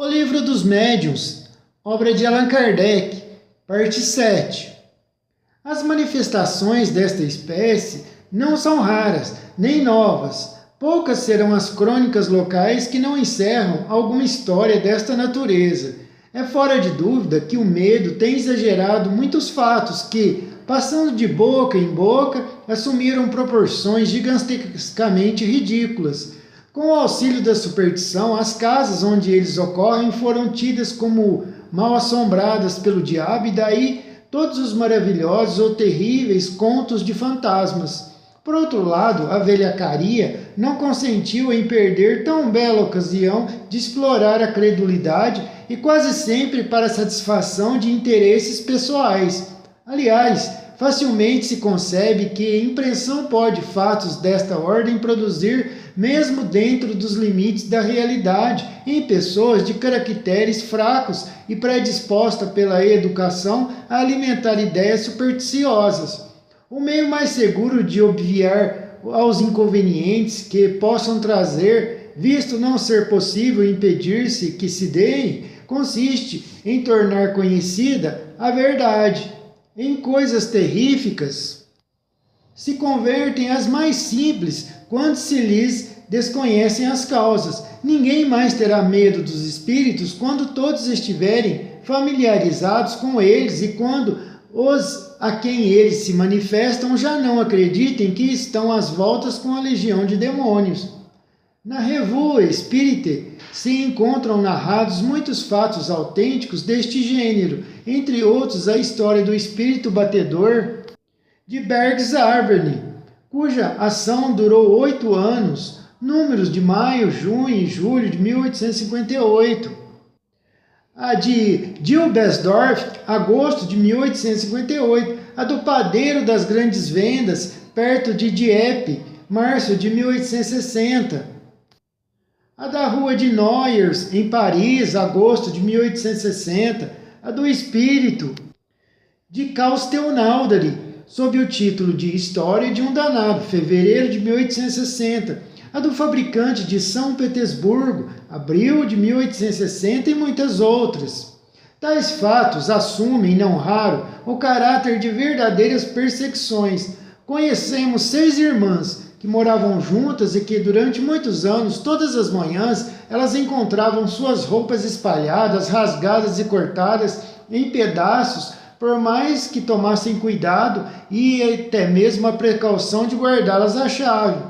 O Livro dos Médiuns, obra de Allan Kardec, parte 7. As manifestações desta espécie não são raras, nem novas. Poucas serão as crônicas locais que não encerram alguma história desta natureza. É fora de dúvida que o medo tem exagerado muitos fatos que, passando de boca em boca, assumiram proporções gigantescamente ridículas. Com o auxílio da superstição, as casas onde eles ocorrem foram tidas como mal assombradas pelo diabo e daí todos os maravilhosos ou terríveis contos de fantasmas. Por outro lado, a velhacaria não consentiu em perder tão bela ocasião de explorar a credulidade e quase sempre para satisfação de interesses pessoais. Aliás, facilmente se concebe que impressão pode fatos desta ordem produzir mesmo dentro dos limites da realidade, em pessoas de caracteres fracos e predispostas pela educação a alimentar ideias supersticiosas. O meio mais seguro de obviar aos inconvenientes que possam trazer, visto não ser possível impedir-se que se deem, consiste em tornar conhecida a verdade. Em coisas terríficas se convertem as mais simples quando se lhes desconhecem as causas. Ninguém mais terá medo dos espíritos quando todos estiverem familiarizados com eles e quando os a quem eles se manifestam já não acreditem que estão às voltas com a legião de demônios. Na Revue Espírite se encontram narrados muitos fatos autênticos deste gênero, entre outros a história do espírito batedor de Bergzarverne, cuja ação durou 8 anos, números de maio, junho e julho de 1858. A de Dilbersdorf, agosto de 1858. A do padeiro das grandes vendas, perto de Dieppe, março de 1860. A da rua de Noyers, em Paris, agosto de 1860. A do espírito de Castelnaudary, sob o título de História de um Danado, fevereiro de 1860. A do fabricante de São Petersburgo, abril de 1860 e muitas outras. Tais fatos assumem, não raro, o caráter de verdadeiras perseguições. Conhecemos 6 irmãs que moravam juntas e que durante muitos anos, todas as manhãs, elas encontravam suas roupas espalhadas, rasgadas e cortadas em pedaços, por mais que tomassem cuidado e até mesmo a precaução de guardá-las à chave.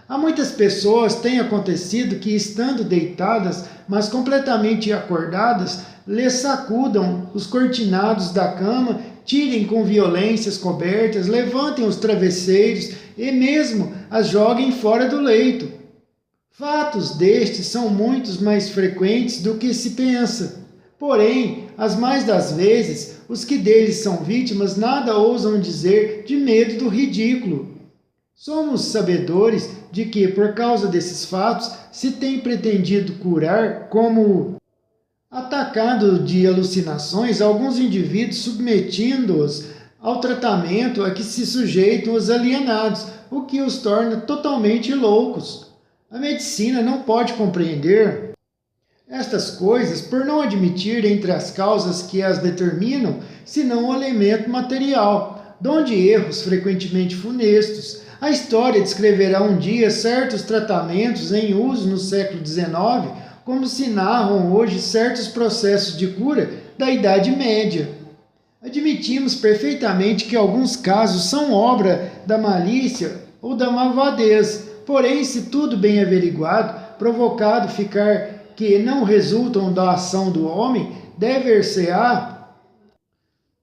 A muitas pessoas tem acontecido que, estando deitadas, mas completamente acordadas, lhes sacudam os cortinados da cama, tirem com violência as cobertas, levantem os travesseiros e mesmo as joguem fora do leito. Fatos destes são muitos mais frequentes do que se pensa. Porém, as mais das vezes, os que deles são vítimas nada ousam dizer de medo do ridículo. Somos sabedores de que, por causa desses fatos, se tem pretendido curar, como atacado de alucinações, alguns indivíduos submetindo-os ao tratamento a que se sujeitam os alienados, o que os torna totalmente loucos. A medicina não pode compreender estas coisas por não admitir entre as causas que as determinam, senão o elemento material, donde erros frequentemente funestos. A história descreverá um dia certos tratamentos em uso no século XIX, como se narram hoje certos processos de cura da Idade Média. Admitimos perfeitamente que alguns casos são obra da malícia ou da malvadez, porém, se tudo bem averiguado, provocado ficar que não resultam da ação do homem, dever-se-á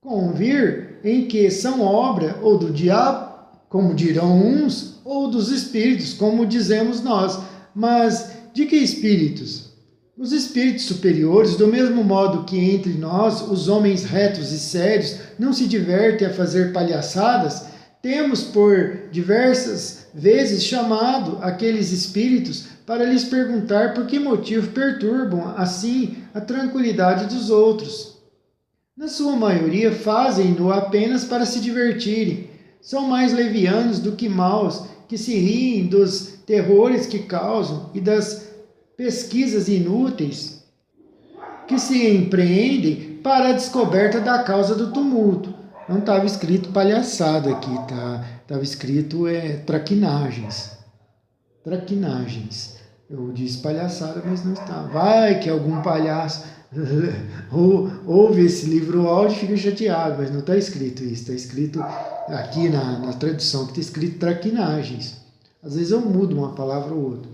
convir em que são obra ou do diabo, como dirão uns, ou dos espíritos, como dizemos nós. Mas de que espíritos? Os espíritos superiores, do mesmo modo que entre nós, os homens retos e sérios, não se divertem a fazer palhaçadas, temos por diversas vezes chamado aqueles espíritos para lhes perguntar por que motivo perturbam assim a tranquilidade dos outros. Na sua maioria fazem-no apenas para se divertirem. São mais levianos do que maus, que se riem dos terrores que causam e das pesquisas inúteis que se empreendem para a descoberta da causa do tumulto. Não estava escrito palhaçada aqui, tá? Estava escrito traquinagens. Traquinagens. Eu disse palhaçada, mas não está. Vai que algum palhaço ouve esse livro áudio e fica chateado, mas não está escrito isso. Está escrito aqui na tradução, que está escrito traquinagens. Às vezes eu mudo uma palavra ou outra.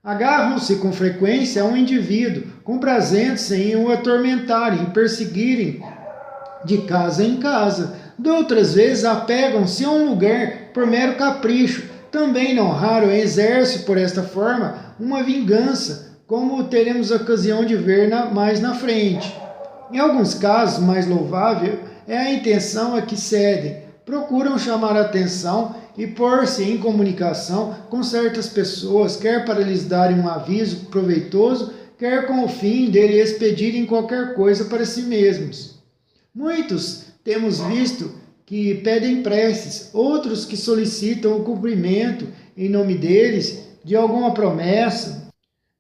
Agarram-se com frequência a um indivíduo, comprazendo-se em o atormentarem e perseguirem de casa em casa. De outras vezes apegam-se a um lugar por mero capricho. Também não raro exerce por esta forma uma vingança, como teremos ocasião de ver mais na frente. Em alguns casos, mais louvável é a intenção a que cedem. Procuram chamar a atenção e pôr-se em comunicação com certas pessoas, quer para lhes darem um aviso proveitoso, quer com o fim de lhes pedirem qualquer coisa para si mesmos. Muitos temos visto que pedem preces, outros que solicitam o cumprimento, em nome deles, de alguma promessa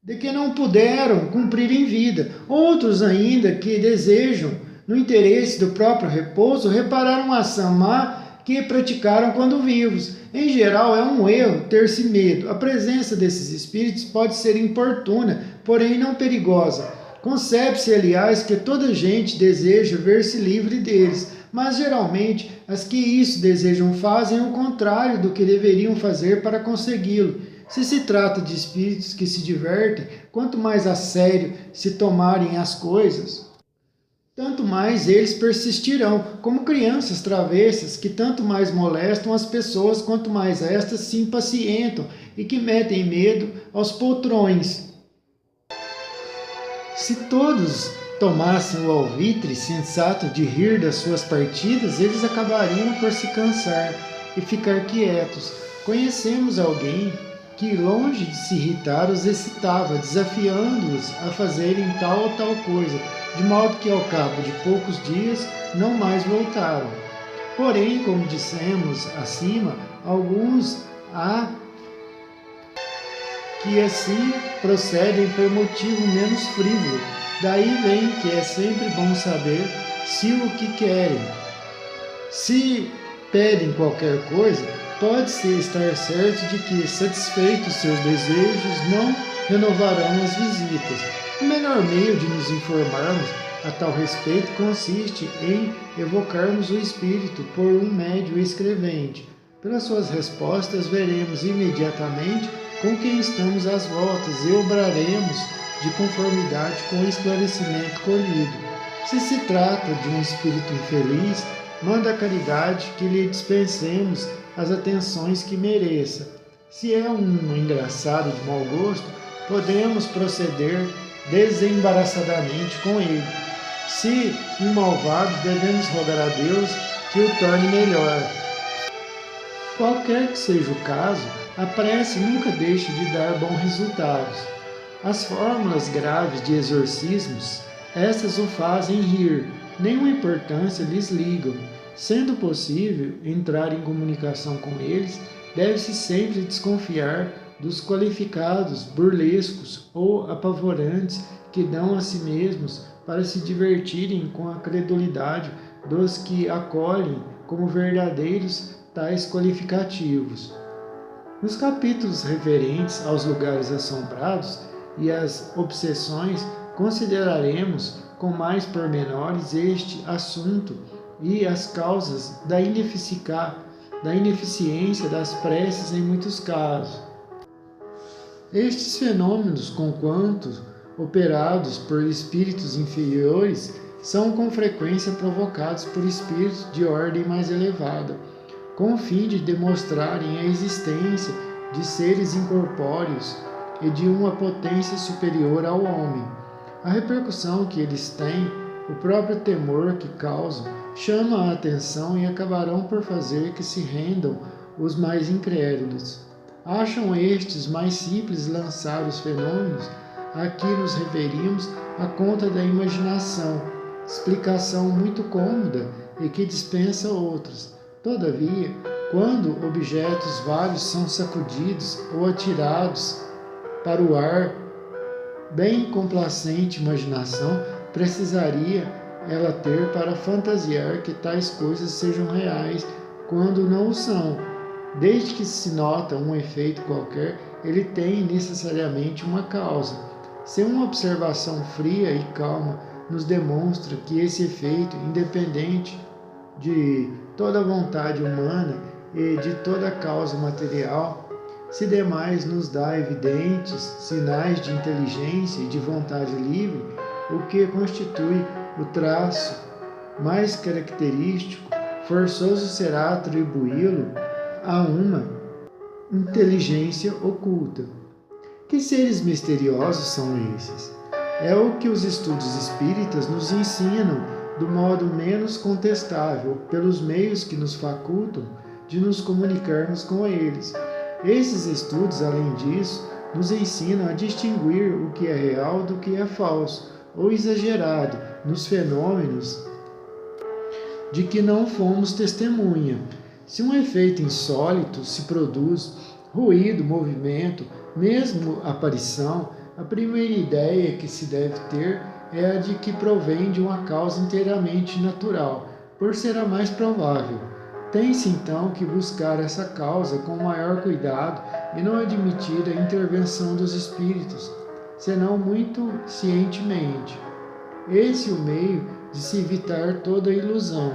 de que não puderam cumprir em vida. Outros ainda que desejam, no interesse do próprio repouso, reparar uma ação má que praticaram quando vivos. Em geral, é um erro ter-se medo. A presença desses espíritos pode ser importuna, porém não perigosa. Concebe-se, aliás, que toda gente deseja ver-se livre deles, mas geralmente as que isso desejam fazem o contrário do que deveriam fazer para consegui-lo. Se se trata de espíritos que se divertem, quanto mais a sério se tomarem as coisas, tanto mais eles persistirão, como crianças travessas que tanto mais molestam as pessoas quanto mais estas se impacientam e que metem medo aos poltrões. Se todos tomassem o alvitre sensato de rir das suas partidas, eles acabariam por se cansar e ficar quietos. Conhecemos alguém que, longe de se irritar, os excitava, desafiando-os a fazerem tal ou tal coisa, de modo que, ao cabo de poucos dias, não mais voltaram. Porém, como dissemos acima, alguns há que assim procedem por motivo menos frívolo. Daí vem que é sempre bom saber se o que querem. Se pedem qualquer coisa, pode-se estar certo de que, satisfeitos seus desejos, não renovarão as visitas. O melhor meio de nos informarmos a tal respeito consiste em evocarmos o espírito por um médium escrevente. Pelas suas respostas, veremos imediatamente com quem estamos às voltas e obraremos de conformidade com o esclarecimento colhido. Se se trata de um espírito infeliz, manda a caridade que lhe dispensemos as atenções que mereça. Se é um engraçado de mau gosto, podemos proceder desembaraçadamente com ele. Se um malvado, devemos rogar a Deus que o torne melhor. Qualquer que seja o caso, a prece nunca deixa de dar bons resultados. As fórmulas graves de exorcismos, essas o fazem rir, nenhuma importância lhes ligam. Sendo possível entrar em comunicação com eles, deve-se sempre desconfiar dos qualificados burlescos ou apavorantes que dão a si mesmos para se divertirem com a credulidade dos que acolhem como verdadeiros tais qualificativos. Nos capítulos referentes aos lugares assombrados e às obsessões, consideraremos com mais pormenores este assunto e as causas da ineficiência das preces em muitos casos. Estes fenômenos, conquanto operados por espíritos inferiores, são com frequência provocados por espíritos de ordem mais elevada, com o fim de demonstrarem a existência de seres incorpóreos e de uma potência superior ao homem. A repercussão que eles têm, o próprio temor que causam, chama a atenção e acabarão por fazer que se rendam os mais incrédulos. Acham estes mais simples lançar os fenômenos a que nos referimos à conta da imaginação, explicação muito cômoda e que dispensa outros. Todavia, quando objetos vários são sacudidos ou atirados para o ar bem complacente imaginação precisaria ela ter para fantasiar que tais coisas sejam reais quando não o são. Desde que se nota um efeito qualquer, ele tem necessariamente uma causa. Se uma observação fria e calma nos demonstra que esse efeito, independente de toda vontade humana e de toda causa material, se demais nos dá evidentes sinais de inteligência e de vontade livre, o que constitui o traço mais característico, forçoso será atribuí-lo a uma inteligência oculta. Que seres misteriosos são esses? É o que os estudos espíritas nos ensinam do modo menos contestável, pelos meios que nos facultam de nos comunicarmos com eles. Esses estudos, além disso, nos ensinam a distinguir o que é real do que é falso ou exagerado nos fenômenos de que não fomos testemunha. Se um efeito insólito se produz, ruído, movimento, mesmo aparição, a primeira ideia que se deve ter é a de que provém de uma causa inteiramente natural, por ser a mais provável. Tem-se então que buscar essa causa com maior cuidado e não admitir a intervenção dos espíritos, senão muito cientemente. Esse é o meio de se evitar toda ilusão.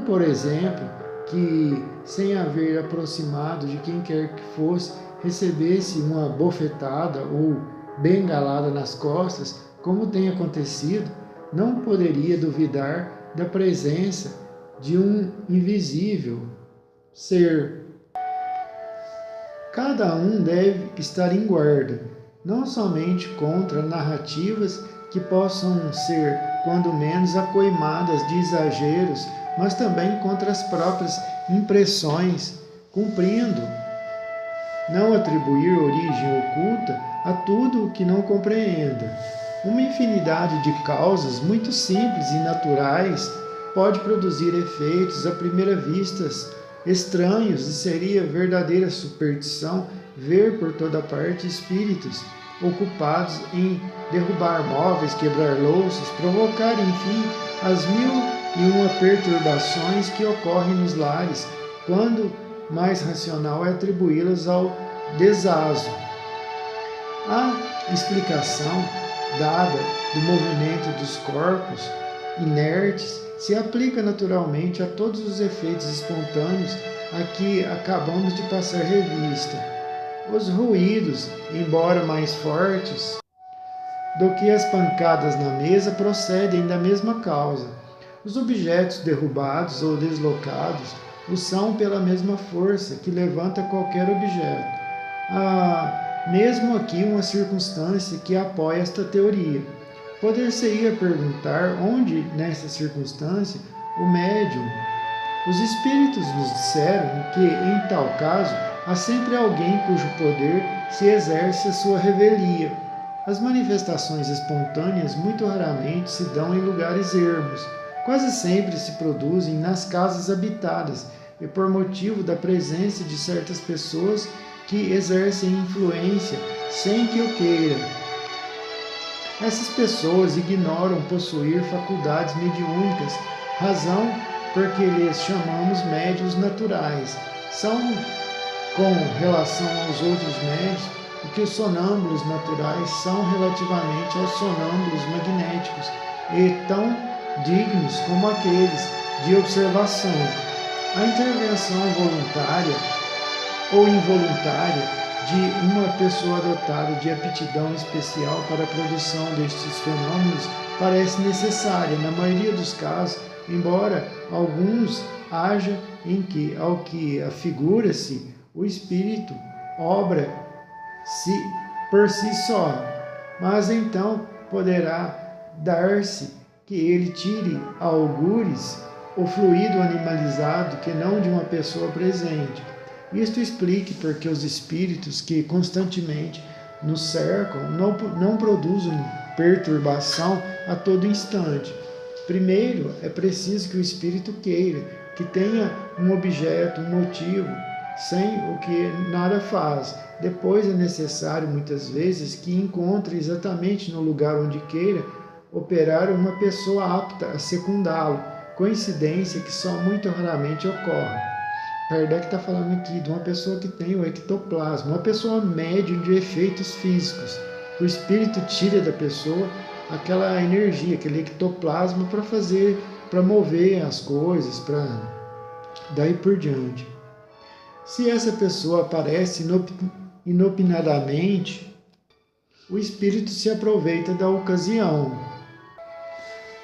Por exemplo, que, sem haver aproximado de quem quer que fosse, recebesse uma bofetada ou bengalada nas costas, como tem acontecido, não poderia duvidar da presença de um invisível ser. Cada um deve estar em guarda, não somente contra narrativas que possam ser, quando menos, acoimadas de exageros, mas também contra as próprias impressões, cumprindo não atribuir origem oculta a tudo o que não compreenda. Uma infinidade de causas muito simples e naturais pode produzir efeitos à primeira vista estranhos, e seria verdadeira superstição ver por toda parte espíritos ocupados em derrubar móveis, quebrar louças, provocar, enfim, as 1001 perturbações que ocorrem nos lares, quando mais racional é atribuí-las ao desazo. A explicação dada do movimento dos corpos inertes se aplica naturalmente a todos os efeitos espontâneos a que acabamos de passar revista. Os ruídos, embora mais fortes do que as pancadas na mesa, procedem da mesma causa. Os objetos derrubados ou deslocados o são pela mesma força que levanta qualquer objeto. Há mesmo aqui uma circunstância que apoia esta teoria. Poder-se-ia perguntar onde, nessa circunstância, o médium. Os espíritos nos disseram que, em tal caso, há sempre alguém cujo poder se exerce a sua revelia. As manifestações espontâneas muito raramente se dão em lugares ermos. Quase sempre se produzem nas casas habitadas e por motivo da presença de certas pessoas que exercem influência sem que o queiram. Essas pessoas ignoram possuir faculdades mediúnicas, razão porque lhes chamamos médiuns naturais. São, com relação aos outros médios, o que os sonâmbulos naturais são relativamente aos sonâmbulos magnéticos, e tão dignos como aqueles de observação. A intervenção voluntária ou involuntária de uma pessoa dotada de aptidão especial para a produção destes fenômenos parece necessária na maioria dos casos, embora alguns haja em que, ao que afigura-se, o espírito obra por si só, mas então poderá dar-se que ele tire a algures o fluido animalizado que não de uma pessoa presente. Isto explique porque os espíritos que constantemente nos cercam não produzem perturbação a todo instante. Primeiro, é preciso que o espírito queira, que tenha um objeto, um motivo, sem o que nada faz. Depois é necessário, muitas vezes, que encontre exatamente no lugar onde queira operar uma pessoa apta a secundá-lo, coincidência que só muito raramente ocorre. Kardec está falando aqui de uma pessoa que tem o ectoplasma, uma pessoa médium de efeitos físicos. O espírito tira da pessoa aquela energia, aquele ectoplasma para mover as coisas, para daí por diante. Se essa pessoa aparece inopinadamente, o espírito se aproveita da ocasião.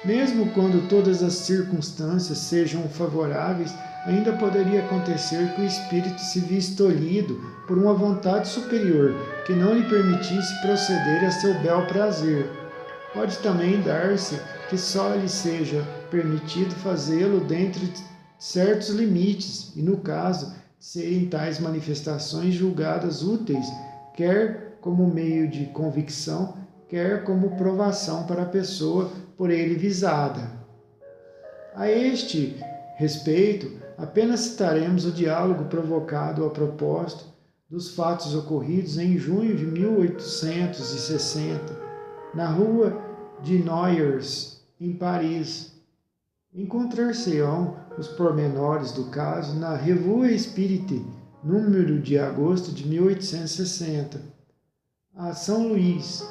Mesmo quando todas as circunstâncias sejam favoráveis, ainda poderia acontecer que o espírito se visse tolhido por uma vontade superior que não lhe permitisse proceder a seu bel prazer. Pode também dar-se que só lhe seja permitido fazê-lo dentro de certos limites, e no caso de serem tais manifestações julgadas úteis, quer como meio de convicção, quer como provação para a pessoa por ele visada. A este respeito, apenas citaremos o diálogo provocado a propósito dos fatos ocorridos em junho de 1860, na rua de Noyers, em Paris. Encontrar-se-ão os pormenores do caso na Revue Espírite, número de agosto de 1860. A São Luís,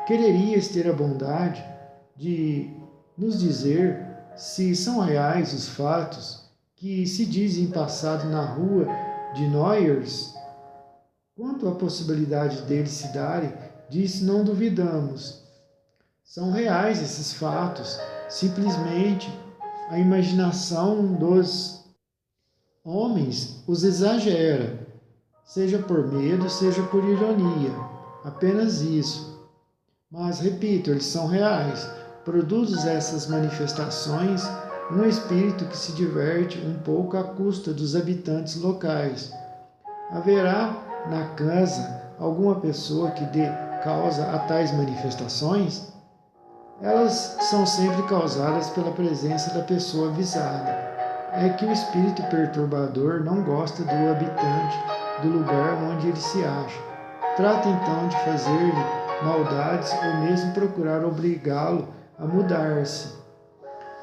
quererias ter a bondade de nos dizer se são reais os fatos que se dizem passado na rua de Noyers? Quanto à possibilidade deles se darem, disso não duvidamos. São reais esses fatos, simplesmente a imaginação dos homens os exagera, seja por medo, seja por ironia, apenas isso. Mas, repito, eles são reais. Produz essas manifestações um espírito que se diverte um pouco à custa dos habitantes locais. Haverá na casa alguma pessoa que dê causa a tais manifestações? Elas são sempre causadas pela presença da pessoa avisada. É que o espírito perturbador não gosta do habitante do lugar onde ele se acha. Trata então de fazer-lhe maldades ou mesmo procurar obrigá-lo a mudar-se.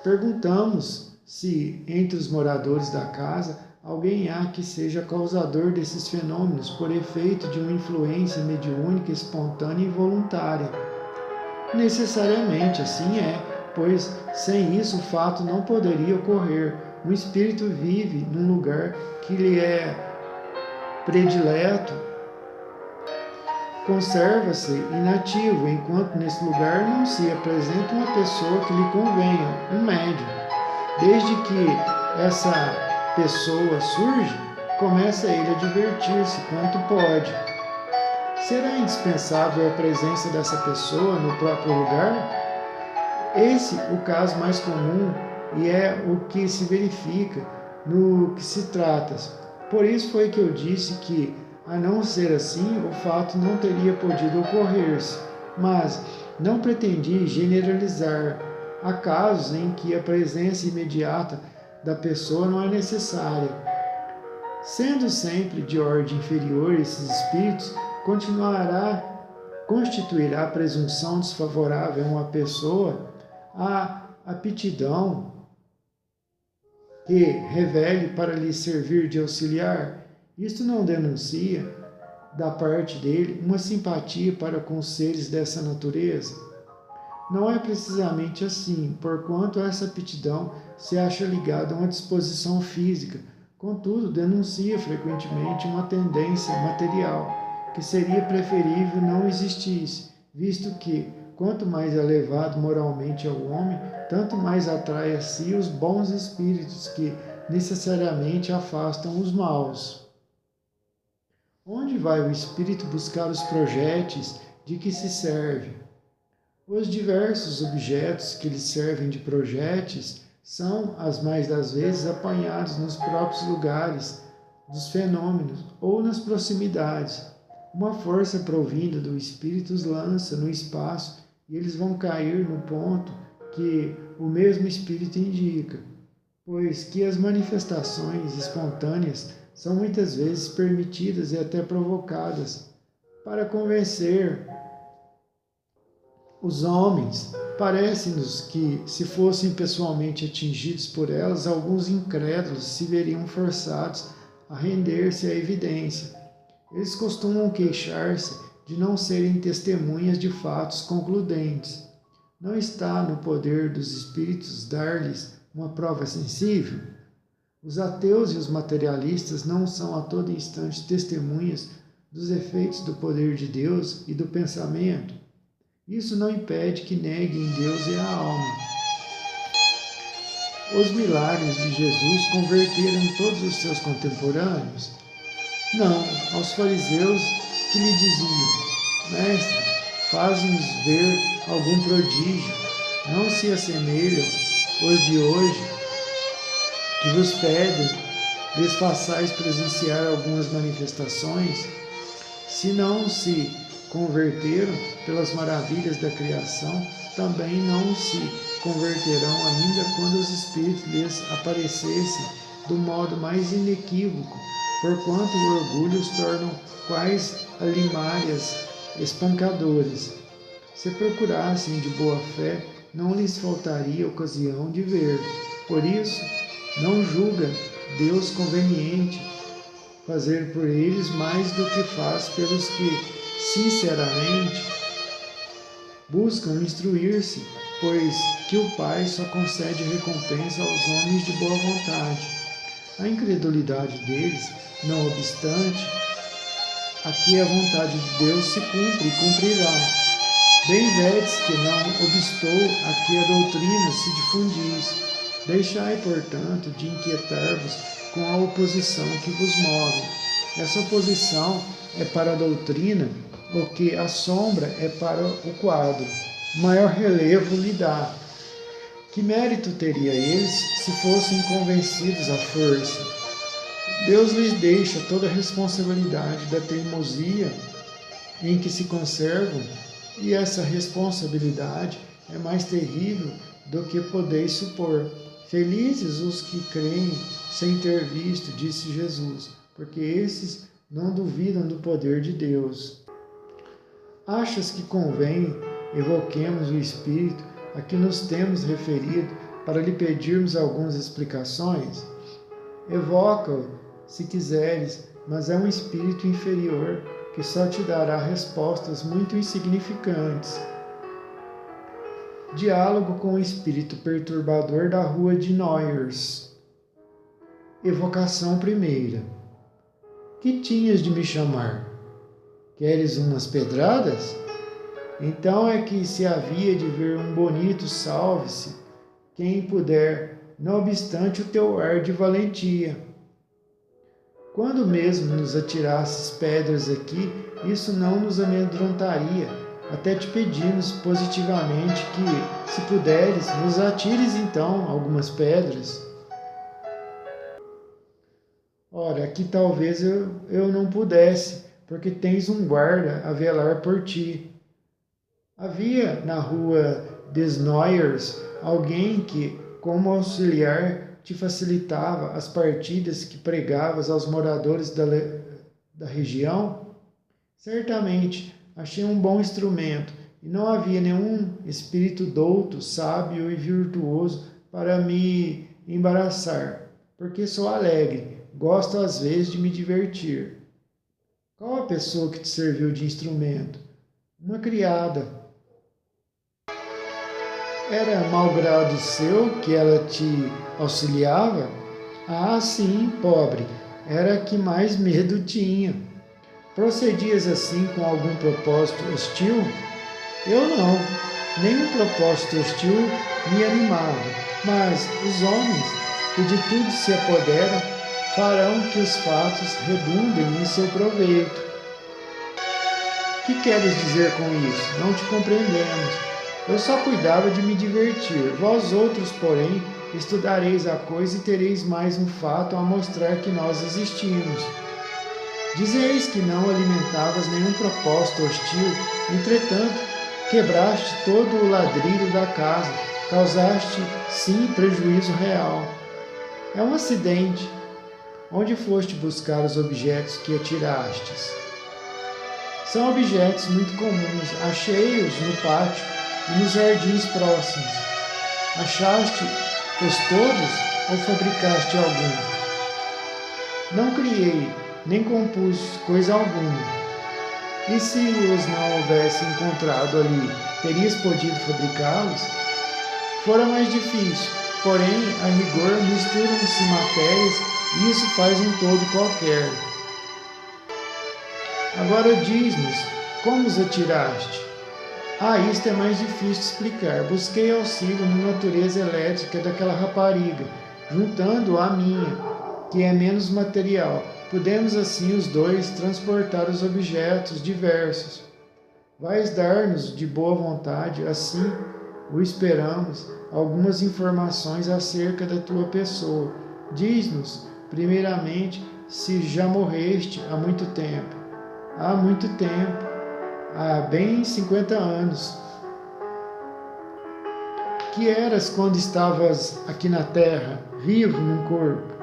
Perguntamos se, entre os moradores da casa, alguém há que seja causador desses fenômenos por efeito de uma influência mediúnica espontânea e voluntária. Necessariamente assim é, pois sem isso o fato não poderia ocorrer. Um espírito vive num lugar que lhe é predileto, conserva-se inativo, enquanto nesse lugar não se apresenta uma pessoa que lhe convenha, um médium. Desde que essa pessoa surge, começa ele a divertir-se quanto pode. Será indispensável a presença dessa pessoa no próprio lugar? Esse é o caso mais comum e é o que se verifica no que se trata. Por isso foi que eu disse que, a não ser assim, o fato não teria podido ocorrer-se, mas não pretendi generalizar. Há casos em que a presença imediata da pessoa não é necessária. Sendo sempre de ordem inferior esses espíritos, constituirá presunção desfavorável a uma pessoa a aptidão que revele para lhe servir de auxiliar. Isto não denuncia, da parte dele, uma simpatia para com os seres dessa natureza? Não é precisamente assim, porquanto essa aptidão se acha ligada a uma disposição física, contudo, denuncia frequentemente uma tendência material, que seria preferível não existisse, visto que, quanto mais elevado moralmente é o homem, tanto mais atrai a si os bons espíritos que necessariamente afastam os maus. Onde vai o espírito buscar os projéteis de que se serve? Os diversos objetos que lhe servem de projéteis são, as mais das vezes, apanhados nos próprios lugares dos fenômenos ou nas proximidades. Uma força provinda do espírito os lança no espaço e eles vão cair no ponto que o mesmo espírito indica. pois que as manifestações espontâneas são muitas vezes permitidas e até provocadas para convencer os homens. Parece-nos que, se fossem pessoalmente atingidos por elas, alguns incrédulos se veriam forçados a render-se à evidência. Eles costumam queixar-se de não serem testemunhas de fatos concludentes. Não está no poder dos espíritos dar-lhes uma prova sensível? Os ateus e os materialistas não são a todo instante testemunhas dos efeitos do poder de Deus e do pensamento? Isso não impede que neguem Deus e a alma. Os milagres de Jesus converteram todos os seus contemporâneos? Não, aos fariseus que lhe diziam: Mestre, faz-nos ver algum prodígio. Não se assemelham os de hoje, que vos pedem, lhes façais presenciar algumas manifestações? Se não se converteram pelas maravilhas da criação, também não se converterão ainda quando os Espíritos lhes aparecessem do modo mais inequívoco, porquanto o orgulho os tornam quais alimárias espancadoras. Se procurassem de boa fé, não lhes faltaria ocasião de ver. Por isso, não julga Deus conveniente fazer por eles mais do que faz pelos que sinceramente buscam instruir-se, pois que o Pai só concede recompensa aos homens de boa vontade. A incredulidade deles, não obstante, aqui a vontade de Deus se cumpre e cumprirá. Bem vedes que não obstou aqui a doutrina se difundis. Deixai, portanto, de inquietar-vos com a oposição que vos move. Essa oposição é para a doutrina, o que a sombra é para o quadro. Maior relevo lhe dá. Que mérito teria eles se fossem convencidos à força? Deus lhes deixa toda a responsabilidade da teimosia em que se conservam, e essa responsabilidade é mais terrível do que podeis supor. Felizes os que creem sem ter visto, disse Jesus, porque esses não duvidam do poder de Deus. Achas que convém evoquemos o Espírito a que nos temos referido para lhe pedirmos algumas explicações? Evoca-o, se quiseres, mas é um espírito inferior que só te dará respostas muito insignificantes. Diálogo com o espírito perturbador da rua de Noyers. Evocação primeira. Que tinhas de me chamar? Queres umas pedradas? Então é que se havia de ver um bonito salve-se, quem puder, não obstante o teu ar de valentia. Quando mesmo nos atirasses pedras aqui, isso não nos amedrontaria, até te pedimos positivamente que, se puderes, nos atires então algumas pedras. Ora, aqui talvez eu não pudesse, porque tens um guarda a velar por ti. Havia na rua des Noyers alguém que, como auxiliar, te facilitava as partidas que pregavas aos moradores da região? Certamente, achei um bom instrumento, e não havia nenhum espírito douto, sábio e virtuoso para me embaraçar, porque sou alegre, gosto às vezes de me divertir. Qual a pessoa que te serviu de instrumento? Uma criada. Era malgrado seu que ela te auxiliava? Ah, sim, pobre, era a que mais medo tinha. Procedias assim com algum propósito hostil? Eu não, nenhum propósito hostil me animava, mas os homens que de tudo se apoderam farão que os fatos redundem em seu proveito. Que queres dizer com isso? Não te compreendemos. Eu só cuidava de me divertir. Vós outros, porém, estudareis a coisa e tereis mais um fato a mostrar que nós existimos. Dizeis que não alimentavas nenhum propósito hostil, entretanto, quebraste todo o ladrilho da casa, causaste, sim, prejuízo real. É um acidente. Onde foste buscar os objetos que atirastes? São objetos muito comuns, achei-os no pátio e nos jardins próximos. Achaste-os todos ou fabricaste algum? Não criei, nem compus coisa alguma. E se os não houvesse encontrado ali, terias podido fabricá-los? Fora mais difícil, porém, a rigor misturam-se matérias e isso faz um todo qualquer. Agora diz-nos, como os atiraste? Isto é mais difícil de explicar. Busquei auxílio na natureza elétrica daquela rapariga, juntando-a à minha, que é menos material. Pudemos assim os dois transportar os objetos diversos. Vais dar-nos de boa vontade, assim o esperamos, algumas informações acerca da tua pessoa. Diz-nos, primeiramente, se já morreste há muito tempo. Há muito tempo, há bem 50 anos. Que eras quando estavas aqui na terra, vivo num corpo?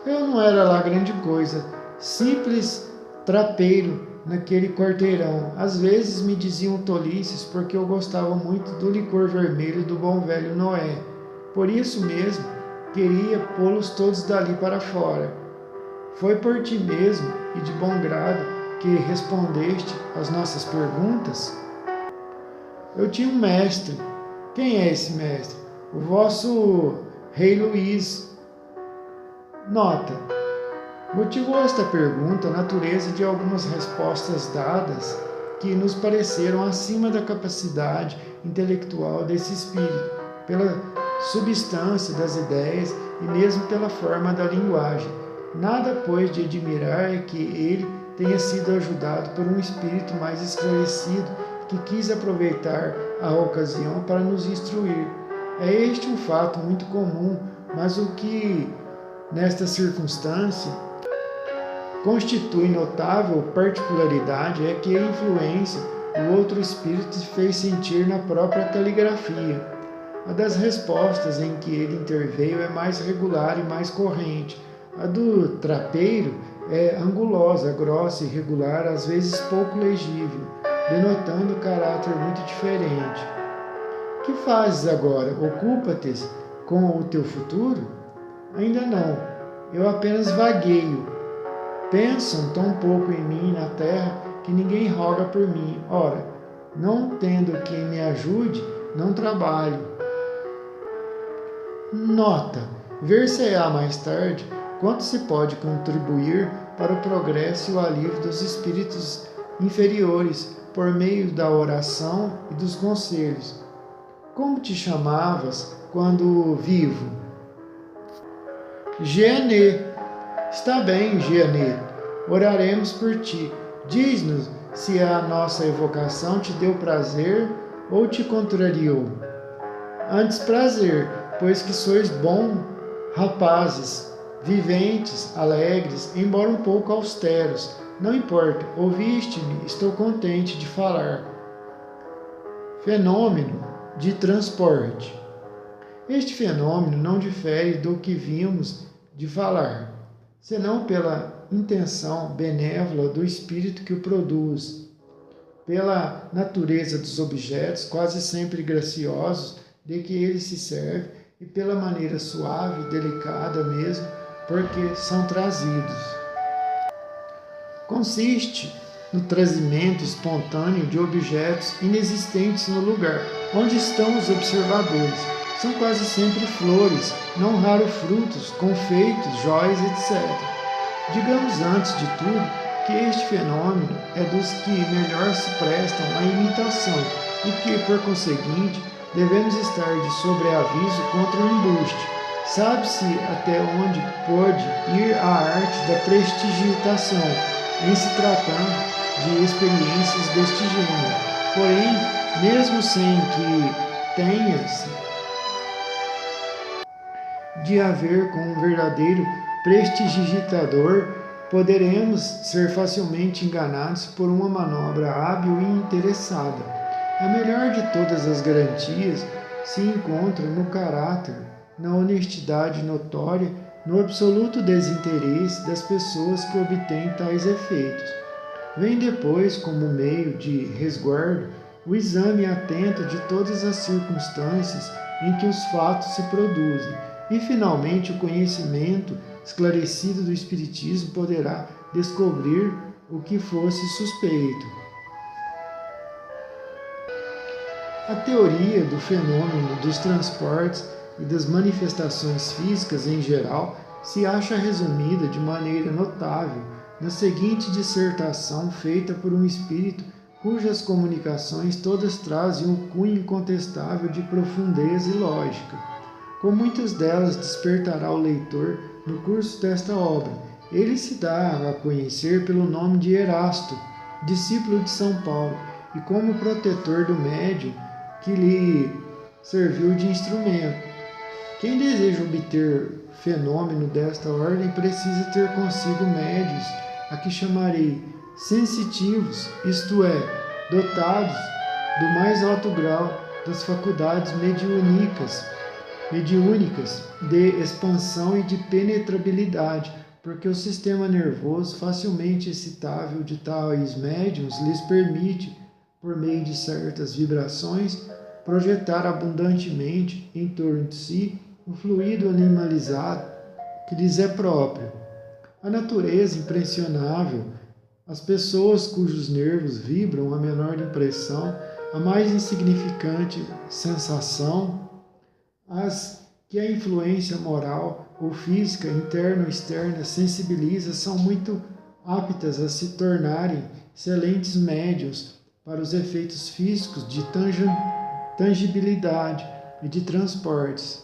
Eu não era lá grande coisa, simples trapeiro naquele quarteirão. Às vezes me diziam tolices porque eu gostava muito do licor vermelho do bom velho Noé. Por isso mesmo, queria pô-los todos dali para fora. Foi por ti mesmo e de bom grado que respondeste às nossas perguntas? Eu tinha um mestre. Quem é esse mestre? O vosso rei Luís. Nota. Motivou esta pergunta a natureza de algumas respostas dadas que nos pareceram acima da capacidade intelectual desse espírito, pela substância das ideias e mesmo pela forma da linguagem. Nada, pois, de admirar é que ele tenha sido ajudado por um espírito mais esclarecido que quis aproveitar a ocasião para nos instruir. É este um fato muito comum, mas o que, nesta circunstância, constitui notável particularidade é que a influência do outro espírito se fez sentir na própria caligrafia. A das respostas em que ele interveio é mais regular e mais corrente. A do trapeiro é angulosa, grossa e irregular, às vezes pouco legível, denotando caráter muito diferente. Que fazes agora? Ocupa-te com o teu futuro? Ainda não. Eu apenas vagueio. Pensam tão pouco em mim na terra que ninguém roga por mim. Ora, não tendo quem me ajude, não trabalho. Nota. Ver-se-á mais tarde quanto se pode contribuir para o progresso e o alívio dos espíritos inferiores por meio da oração e dos conselhos. Como te chamavas quando vivo? Jeanê. Está bem, Jeanê. Oraremos por ti. Diz-nos se a nossa evocação te deu prazer ou te contrariou. Antes prazer, pois que sois bons rapazes, viventes, alegres, embora um pouco austeros. Não importa, ouviste-me, estou contente de falar. Fenômeno de transporte. Este fenômeno não difere do que vimos de falar, senão pela intenção benévola do espírito que o produz, pela natureza dos objetos, quase sempre graciosos, de que ele se serve, e pela maneira suave e delicada mesmo, porque são trazidos. Consiste no trazimento espontâneo de objetos inexistentes no lugar onde estão os observadores. São quase sempre flores, não raro frutos, confeitos, jóias, etc. Digamos antes de tudo que este fenômeno é dos que melhor se prestam à imitação e que, por conseguinte, devemos estar de sobreaviso contra o embuste. Sabe-se até onde pode ir a arte da prestidigitação, em se tratando de experiências deste gênero. Porém, mesmo sem que tenha-se de haver com um verdadeiro prestidigitador, poderemos ser facilmente enganados por uma manobra hábil e interessada. A melhor de todas as garantias se encontra no caráter na honestidade notória, no absoluto desinteresse das pessoas que obtêm tais efeitos. Vem depois, como meio de resguardo, o exame atento de todas as circunstâncias em que os fatos se produzem, e finalmente o conhecimento esclarecido do Espiritismo poderá descobrir o que fosse suspeito. A teoria do fenômeno dos transportes e das manifestações físicas em geral se acha resumida de maneira notável na seguinte dissertação feita por um espírito cujas comunicações todas trazem um cunho incontestável de profundeza e lógica. Com muitas delas despertará o leitor no curso desta obra. Ele se dá a conhecer pelo nome de Erasto, discípulo de São Paulo, e como protetor do médium que lhe serviu de instrumento. Quem deseja obter fenômeno desta ordem precisa ter consigo médios, a que chamarei sensitivos, isto é, dotados do mais alto grau das faculdades mediúnicas de expansão e de penetrabilidade, porque o sistema nervoso facilmente excitável de tais médiums lhes permite, por meio de certas vibrações, projetar abundantemente em torno de si o fluido animalizado que lhes é próprio. A natureza impressionável, as pessoas cujos nervos vibram a menor impressão, a mais insignificante sensação, as que a influência moral ou física, interna ou externa, sensibiliza, são muito aptas a se tornarem excelentes médiuns para os efeitos físicos de tangibilidade e de transportes.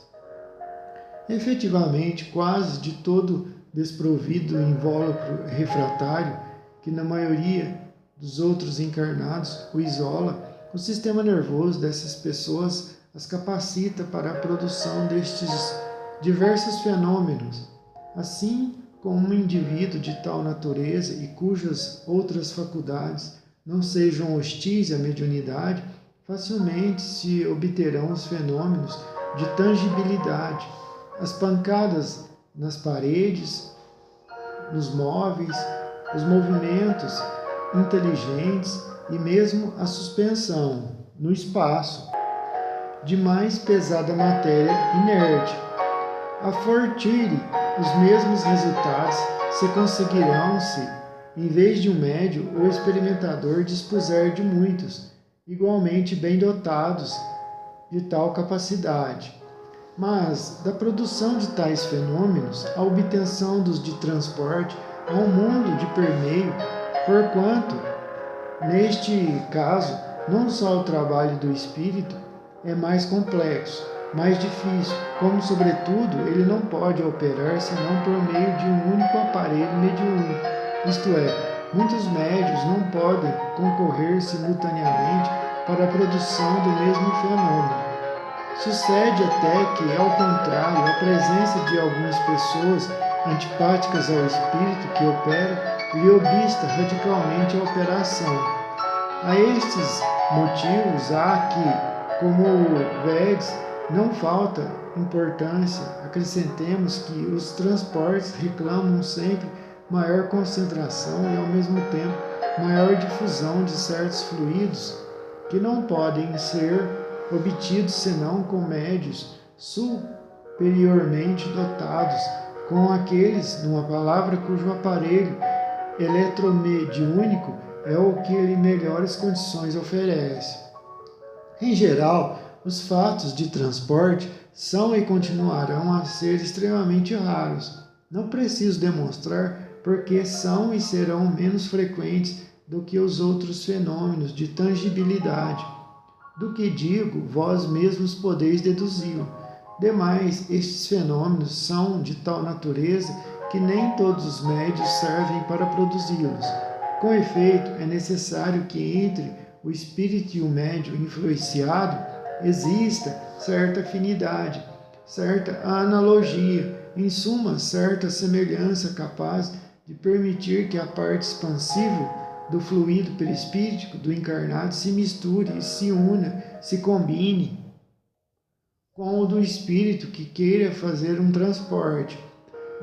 Efetivamente, quase de todo desprovido do invólucro refratário, que na maioria dos outros encarnados o isola, o sistema nervoso dessas pessoas as capacita para a produção destes diversos fenômenos. Assim como um indivíduo de tal natureza e cujas outras faculdades não sejam hostis à mediunidade, facilmente se obterão os fenômenos de tangibilidade, as pancadas nas paredes, nos móveis, os movimentos inteligentes e mesmo a suspensão no espaço de mais pesada matéria inerte. A fortire, os mesmos resultados se conseguirão se, em vez de um médio, o experimentador dispuser de muitos, igualmente bem dotados de tal capacidade. Mas, da produção de tais fenômenos, a obtenção dos de transporte a um mundo de permeio, porquanto, neste caso, não só o trabalho do espírito é mais complexo, mais difícil, como, sobretudo, ele não pode operar senão por meio de um único aparelho mediúnico, isto é, muitos médios não podem concorrer simultaneamente para a produção do mesmo fenômeno. Sucede até que, ao contrário, a presença de algumas pessoas antipáticas ao espírito que opera lhe obsta radicalmente a operação. A estes motivos há que, como vedes, não falta importância, acrescentemos que os transportes reclamam sempre maior concentração e, ao mesmo tempo, maior difusão de certos fluidos que não podem ser obtidos senão com médios superiormente dotados, com aqueles, numa palavra, cujo aparelho eletromediúnico é o que lhe melhores condições oferece. Em geral, os fatos de transporte são e continuarão a ser extremamente raros. Não preciso demonstrar porque são e serão menos frequentes do que os outros fenômenos de tangibilidade. Do que digo, vós mesmos podeis deduzi-lo. Demais, estes fenômenos são de tal natureza que nem todos os médios servem para produzi-los. Com efeito, é necessário que entre o espírito e o médium influenciado exista certa afinidade, certa analogia, em suma, certa semelhança capaz de permitir que a parte expansiva do fluido perispíritico do encarnado se misture, se una, se combine com o do espírito que queira fazer um transporte.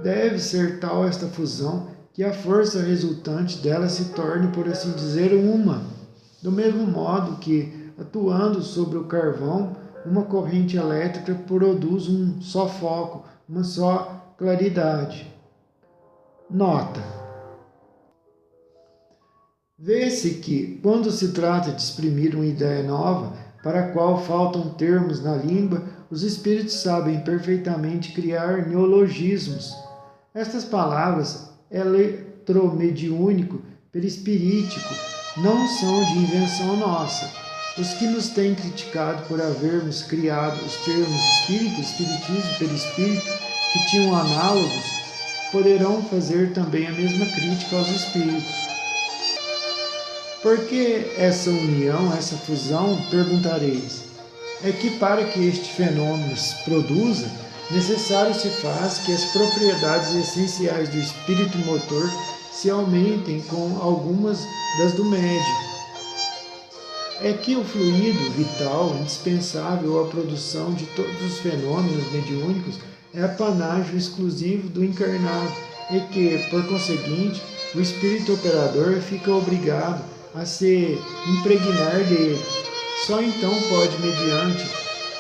Deve ser tal esta fusão que a força resultante dela se torne, por assim dizer, uma. Do mesmo modo que, atuando sobre o carvão, uma corrente elétrica produz um só foco, uma só claridade. Nota: vê-se que, quando se trata de exprimir uma ideia nova, para a qual faltam termos na língua, os espíritos sabem perfeitamente criar neologismos. Estas palavras, eletromediúnico, perispirítico, não são de invenção nossa. Os que nos têm criticado por havermos criado os termos espírito, espiritismo, perispírito, que tinham análogos, poderão fazer também a mesma crítica aos espíritos. Por que essa união, essa fusão, perguntareis? É que para que este fenômeno se produza, necessário se faz que as propriedades essenciais do espírito motor se aumentem com algumas das do médium. É que o fluido vital, indispensável à produção de todos os fenômenos mediúnicos, é apanágio exclusivo do encarnado e que, por conseguinte, o espírito operador fica obrigado a se impregnar dele. Só então pode, mediante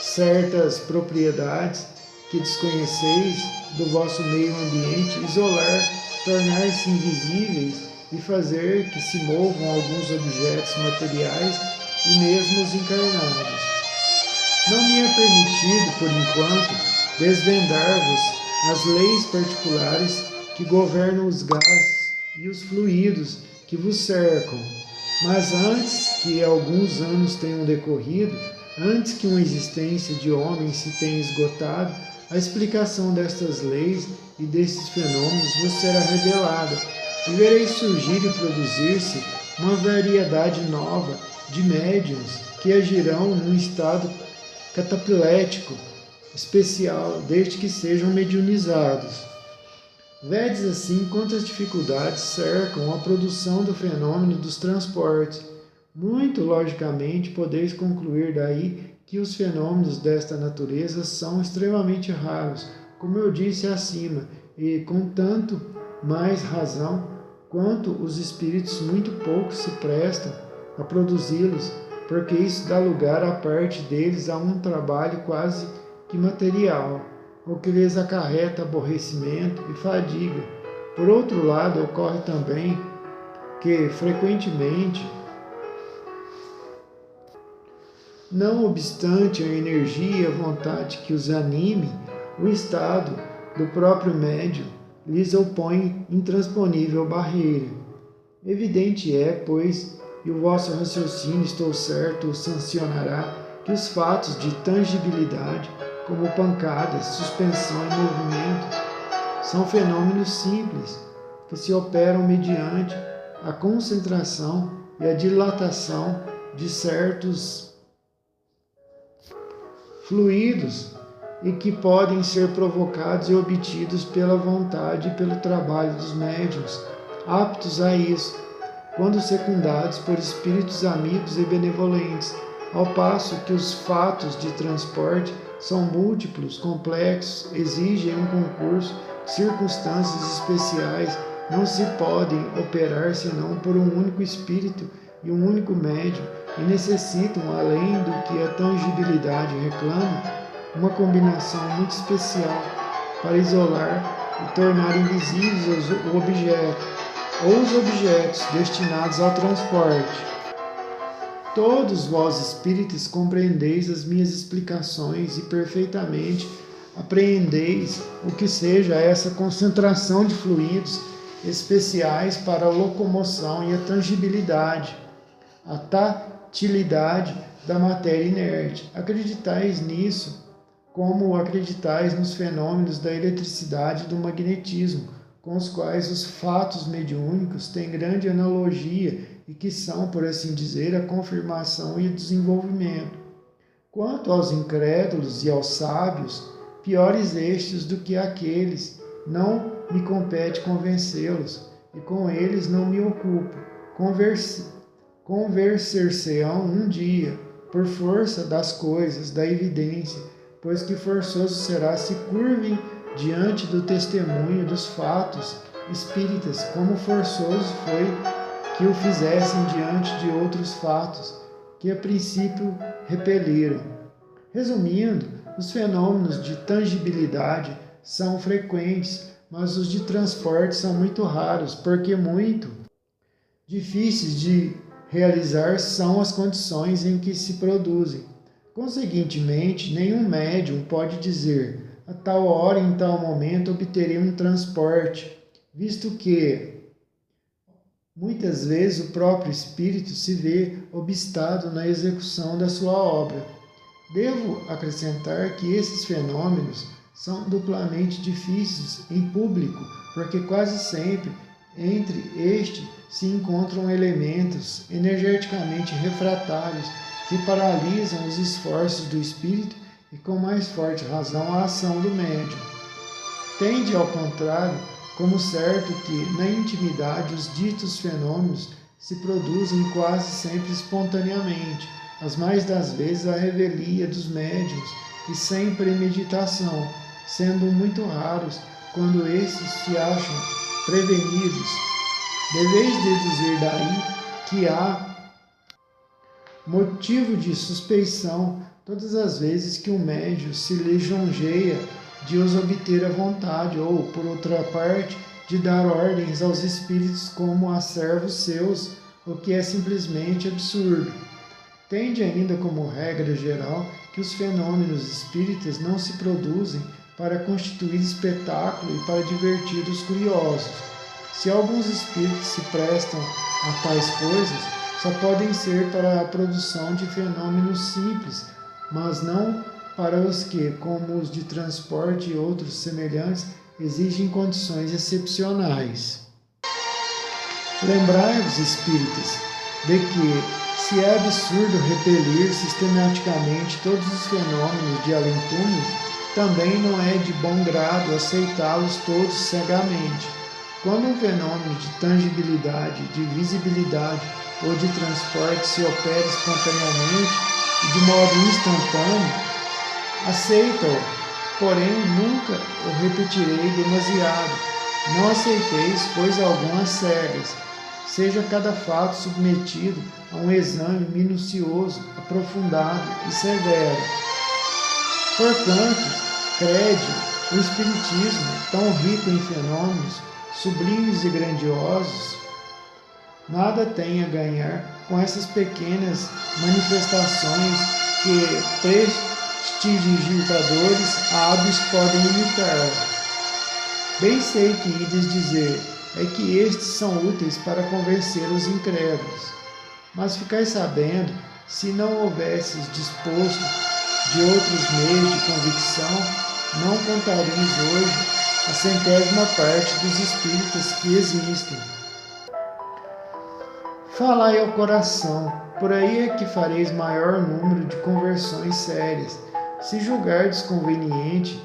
certas propriedades que desconheceis do vosso meio ambiente, isolar, tornar-se invisíveis e fazer que se movam alguns objetos materiais e mesmo os encarnados. Não me é permitido, por enquanto, desvendar-vos as leis particulares que governam os gases e os fluidos que vos cercam. Mas antes que alguns anos tenham decorrido, antes que uma existência de homem se tenha esgotado, a explicação destas leis e destes fenômenos vos será revelada, e vereis surgir e produzir-se uma variedade nova de médiuns que agirão num estado catapilético especial, desde que sejam mediunizados. Vedes assim quantas dificuldades cercam a produção do fenômeno dos transportes. Muito logicamente podeis concluir daí que os fenômenos desta natureza são extremamente raros, como eu disse acima, e com tanto mais razão quanto os espíritos muito pouco se prestam a produzi-los, porque isso dá lugar à parte deles a um trabalho quase que material, o que lhes acarreta aborrecimento e fadiga. Por outro lado, ocorre também que, frequentemente, não obstante a energia e a vontade que os anime, o estado do próprio médium lhes opõe intransponível barreira. Evidente é, pois, e o vosso raciocínio, estou certo, o sancionará, que os fatos de tangibilidade, como pancadas, suspensão e movimento, são fenômenos simples, que se operam mediante a concentração e a dilatação de certos fluidos e que podem ser provocados e obtidos pela vontade e pelo trabalho dos médiuns, aptos a isso, quando secundados por espíritos amigos e benevolentes, ao passo que os fatos de transporte são múltiplos, complexos, exigem um concurso, circunstâncias especiais, não se podem operar senão por um único espírito e um único médium, e necessitam, além do que a tangibilidade reclama, uma combinação muito especial para isolar e tornar invisíveis o objeto ou os objetos destinados ao transporte. Todos vós espíritos compreendeis as minhas explicações e perfeitamente apreendeis o que seja essa concentração de fluidos especiais para a locomoção e a tangibilidade, a tatilidade da matéria inerte. Acreditais nisso, como acreditais nos fenômenos da eletricidade e do magnetismo, com os quais os fatos mediúnicos têm grande analogia e que são, por assim dizer, a confirmação e o desenvolvimento. Quanto aos incrédulos e aos sábios, piores estes do que aqueles, não me compete convencê-los, e com eles não me ocupo. Conversar-se-ão um dia, por força das coisas, da evidência, pois que forçoso será se curvem diante do testemunho dos fatos espíritas, como forçoso foi que o fizessem diante de outros fatos que a princípio repeliram. Resumindo, os fenômenos de tangibilidade são frequentes, mas os de transporte são muito raros, porque muito difíceis de realizar são as condições em que se produzem. Conseguintemente, nenhum médium pode dizer, a tal hora, em tal momento, obterei um transporte, visto que, muitas vezes, o próprio espírito se vê obstado na execução da sua obra. Devo acrescentar que esses fenômenos são duplamente difíceis em público, porque quase sempre entre este se encontram elementos energeticamente refratários que paralisam os esforços do espírito e com mais forte razão a ação do médium. Tende, ao contrário, como certo que, na intimidade, os ditos fenômenos se produzem quase sempre espontaneamente, as mais das vezes à revelia dos médiuns e sem premeditação, sendo muito raros quando esses se acham prevenidos. Deveis deduzir daí que há motivo de suspeição todas as vezes que o médium se lisonjeia de os obter à vontade, ou, por outra parte, de dar ordens aos espíritos como a servos seus, o que é simplesmente absurdo. Tende ainda como regra geral que os fenômenos espíritas não se produzem para constituir espetáculo e para divertir os curiosos. Se alguns espíritos se prestam a tais coisas, só podem ser para a produção de fenômenos simples, mas não para os que, como os de transporte e outros semelhantes, exigem condições excepcionais. Lembrai-vos, espíritas, de que, se é absurdo repelir sistematicamente todos os fenômenos de além-túmulo, também não é de bom grado aceitá-los todos cegamente. Quando um fenômeno de tangibilidade, de visibilidade ou de transporte se opera espontaneamente e de modo instantâneo, aceita-o, porém nunca o repetirei demasiado. Não aceiteis coisa alguma às cegas. Seja cada fato submetido a um exame minucioso, aprofundado e severo. Portanto, crede, o Espiritismo, tão rico em fenômenos sublimes e grandiosos, nada tem a ganhar com essas pequenas manifestações que prestidigitadores hábeis podem imitar. Bem sei que ides dizer é que estes são úteis para convencer os incrédulos. Mas ficai sabendo, se não houvesses disposto de outros meios de convicção, não contareis hoje a 100ª parte dos espíritas que existem. Falai ao coração, por aí é que fareis maior número de conversões sérias. Se julgardes conveniente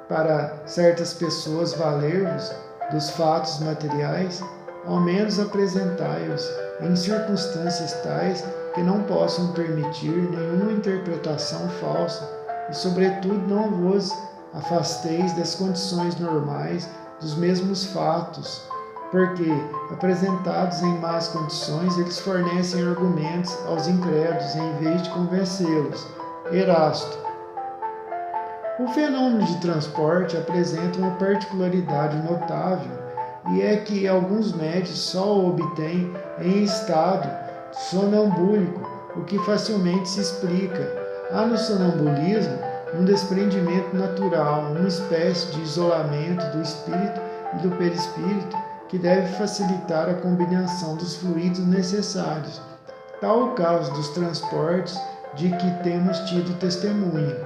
para certas pessoas valer-vos dos fatos materiais, ao menos apresentai-os em circunstâncias tais que não possam permitir nenhuma interpretação falsa e, sobretudo, não vos afasteis das condições normais dos mesmos fatos, porque, apresentados em más condições, eles fornecem argumentos aos incrédulos em vez de convencê-los. Erasto. O fenômeno de transporte apresenta uma particularidade notável, e é que alguns médios só o obtêm em estado sonambúlico, o que facilmente se explica. Há no sonambulismo um desprendimento natural, uma espécie de isolamento do espírito e do perispírito que deve facilitar a combinação dos fluidos necessários. Tal o caso dos transportes de que temos tido testemunho.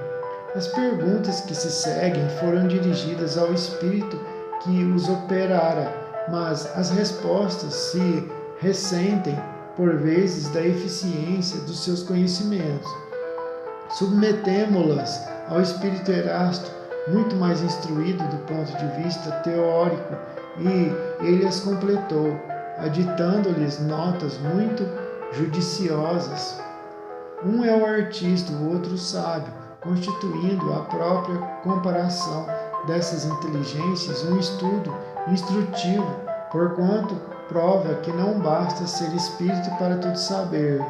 As perguntas que se seguem foram dirigidas ao espírito que os operara, mas as respostas se ressentem, por vezes, da eficiência dos seus conhecimentos. Submetemo-las ao espírito Erasto, muito mais instruído do ponto de vista teórico, e ele as completou, aditando-lhes notas muito judiciosas. Um é o artista, o outro o sábio. constituindo a própria comparação dessas inteligências um estudo instrutivo, porquanto prova que não basta ser espírito para tudo saber.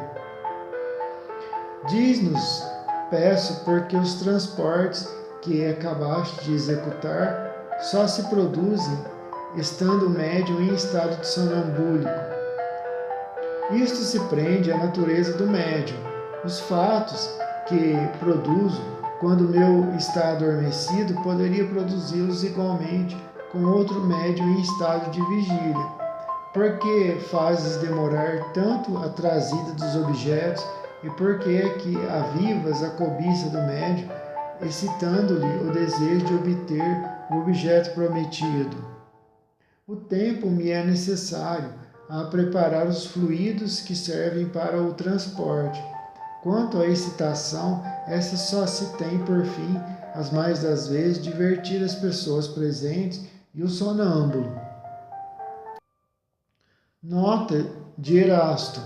Diz-nos, peço, porque os transportes que acabaste de executar só se produzem estando o médium em estado de sonambúlico. Isto se prende à natureza do médium. Os fatos que produzo quando meu está adormecido poderia produzi-los igualmente com outro médium em estado de vigília. Por que fazes demorar tanto a trazida dos objetos e por que é que avivas a cobiça do médium, excitando-lhe o desejo de obter o objeto prometido? O tempo me é necessário a preparar os fluidos que servem para o transporte. Quanto à excitação, essa só se tem por fim, as mais das vezes, divertir as pessoas presentes e o sonâmbulo. Nota de Erasto.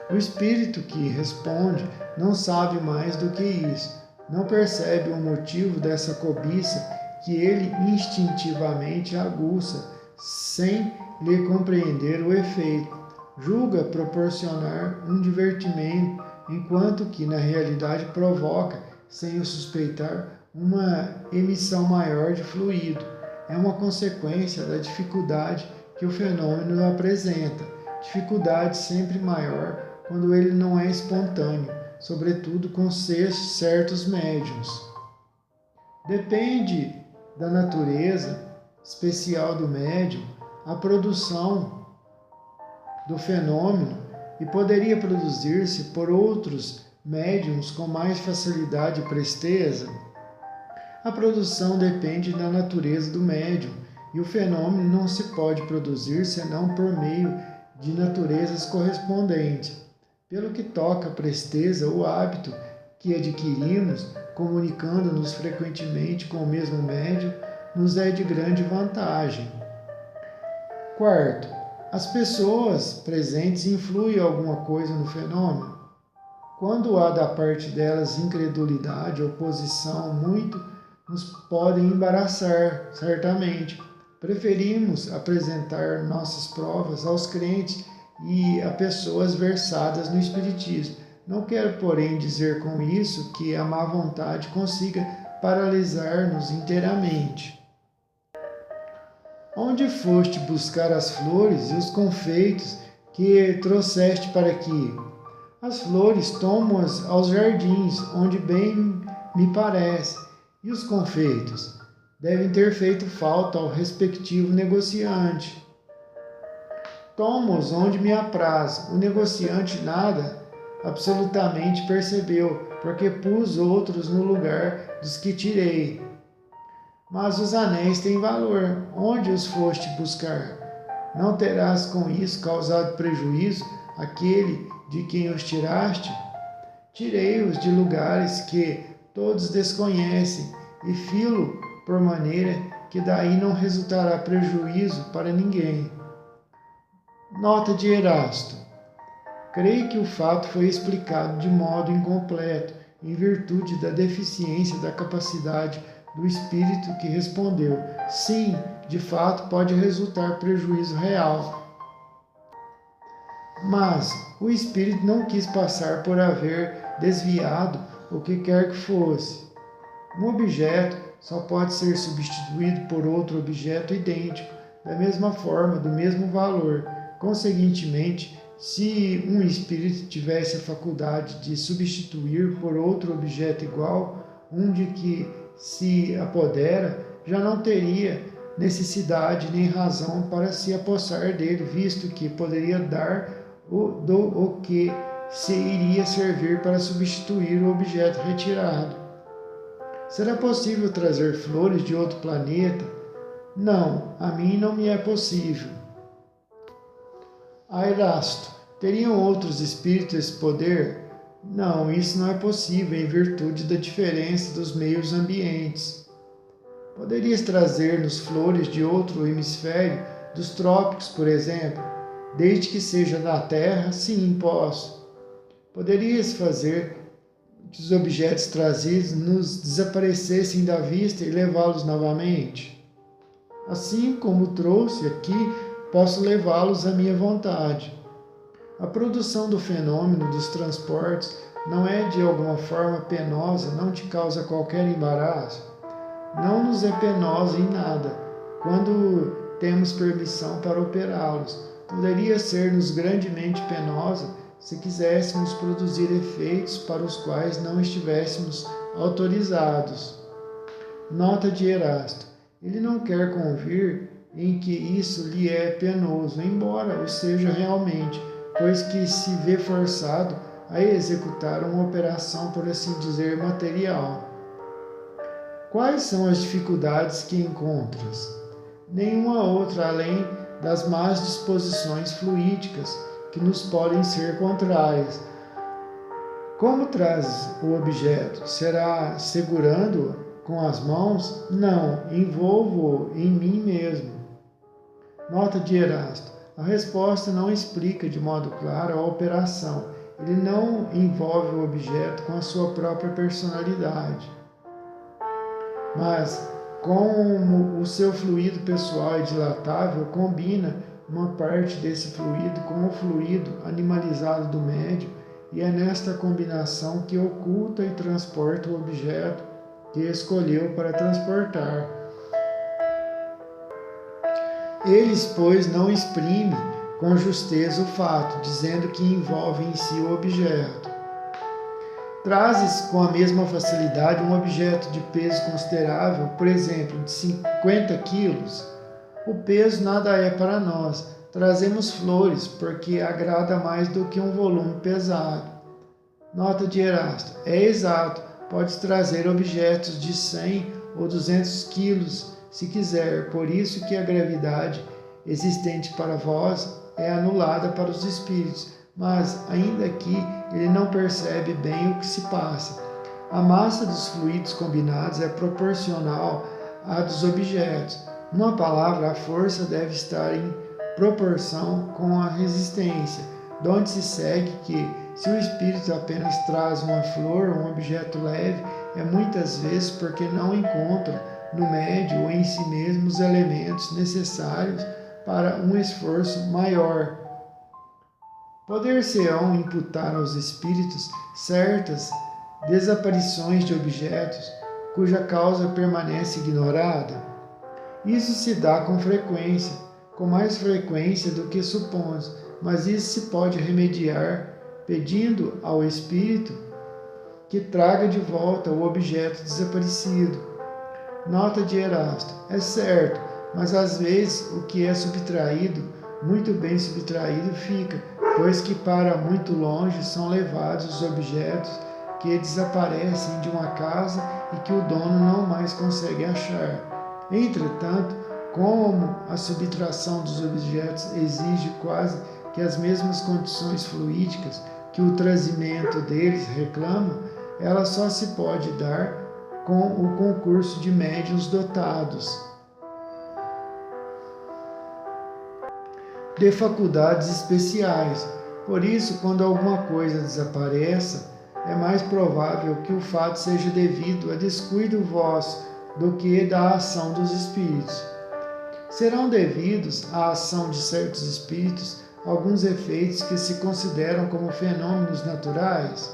O espírito que responde não sabe mais do que isso, não percebe o motivo dessa cobiça que ele instintivamente aguça, sem lhe compreender o efeito. Julga proporcionar um divertimento, enquanto que na realidade provoca, sem o suspeitar, uma emissão maior de fluido. É uma consequência da dificuldade que o fenômeno apresenta, dificuldade sempre maior quando ele não é espontâneo, sobretudo com certos médiuns. Depende da natureza especial do médium a produção do fenômeno e poderia produzir-se por outros médiuns com mais facilidade e presteza. A produção depende da natureza do médium e o fenômeno não se pode produzir senão por meio de naturezas correspondentes. Pelo que toca à presteza, o hábito que adquirimos, comunicando-nos frequentemente com o mesmo médium, nos é de grande vantagem. Quarto, as pessoas presentes influem alguma coisa no fenômeno? Quando há da parte delas incredulidade, oposição, muito nos podem embaraçar, certamente. Preferimos apresentar nossas provas aos crentes e a pessoas versadas no Espiritismo. Não quero, porém, dizer com isso que a má vontade consiga paralisar-nos inteiramente. Onde foste buscar as flores e os confeitos que trouxeste para aqui? As flores tomo-as aos jardins, onde bem me parece, e os confeitos devem ter feito falta ao respectivo negociante. Tomo-os onde me apraz. O negociante nada absolutamente percebeu, porque pus outros no lugar dos que tirei. Mas os anéis têm valor. Onde os foste buscar? Não terás com isso causado prejuízo àquele de quem os tiraste? Tirei-os de lugares que todos desconhecem e filo por maneira que daí não resultará prejuízo para ninguém. Nota de Erasto. Creio que o fato foi explicado de modo incompleto, em virtude da deficiência da capacidade do espírito que respondeu. Sim, de fato pode resultar prejuízo real. Mas o espírito não quis passar por haver desviado o que quer que fosse. Um objeto só pode ser substituído por outro objeto idêntico, da mesma forma, do mesmo valor. Conseguintemente, se um espírito tivesse a faculdade de substituir por outro objeto igual, um de que se apodera, já não teria necessidade nem razão para se apossar dele, visto que poderia dar o que se iria servir para substituir o objeto retirado. Será possível trazer flores de outro planeta? Não, a mim não me é possível. Erasto, teriam outros espíritos esse poder? Não, isso não é possível em virtude da diferença dos meios ambientes. Poderias trazer-nos flores de outro hemisfério, dos trópicos, por exemplo? Desde que seja da Terra, sim, posso. Poderias fazer que os objetos trazidos nos desaparecessem da vista e levá-los novamente? Assim como trouxe aqui, posso levá-los à minha vontade. A produção do fenômeno dos transportes não é de alguma forma penosa, não te causa qualquer embaraço. Não nos é penosa em nada, quando temos permissão para operá-los. Poderia ser-nos grandemente penosa se quiséssemos produzir efeitos para os quais não estivéssemos autorizados. Nota de Erasto. Ele não quer convir em que isso lhe é penoso, embora o seja realmente, pois que se vê forçado a executar uma operação, por assim dizer, material. Quais são as dificuldades que encontras? Nenhuma outra além das más disposições fluídicas que nos podem ser contrárias. Como trazes o objeto? Será segurando-o com as mãos? Não, envolvo-o em mim mesmo. Nota de Erasto. A resposta não explica de modo claro a operação. Ele não envolve o objeto com a sua própria personalidade. Mas, como o seu fluido pessoal é dilatável, combina uma parte desse fluido com o fluido animalizado do médium, e é nesta combinação que oculta e transporta o objeto que escolheu para transportar. Eles, pois, não exprimem com justeza o fato, dizendo que envolve em si o objeto. Trazes com a mesma facilidade um objeto de peso considerável, por exemplo, de 50 quilos. O peso nada é para nós. Trazemos flores, porque agrada mais do que um volume pesado. Nota de Erasto. É exato. Podes trazer objetos de 100 ou 200 quilos, se quiser. Por isso que a gravidade existente para vós é anulada para os espíritos. Mas, ainda aqui, ele não percebe bem o que se passa. A massa dos fluidos combinados é proporcional à dos objetos. Numa palavra, a força deve estar em proporção com a resistência, de onde se segue que, se o espírito apenas traz uma flor ou um objeto leve, é muitas vezes porque não encontra no médium ou em si mesmo os elementos necessários para um esforço maior. Poder-se-ão imputar aos espíritos certas desaparições de objetos cuja causa permanece ignorada? Isso se dá com frequência, com mais frequência do que supões, mas isso se pode remediar pedindo ao espírito que traga de volta o objeto desaparecido. Nota de Erasto. É certo, mas às vezes o que é subtraído, muito bem subtraído, fica, pois que para muito longe são levados os objetos que desaparecem de uma casa e que o dono não mais consegue achar. Entretanto, como a subtração dos objetos exige quase que as mesmas condições fluídicas que o trazimento deles reclama, ela só se pode dar com o concurso de médiuns dotados de faculdades especiais. Por isso, quando alguma coisa desapareça, é mais provável que o fato seja devido a descuido vosso do que da ação dos espíritos. Serão devidos à ação de certos espíritos alguns efeitos que se consideram como fenômenos naturais?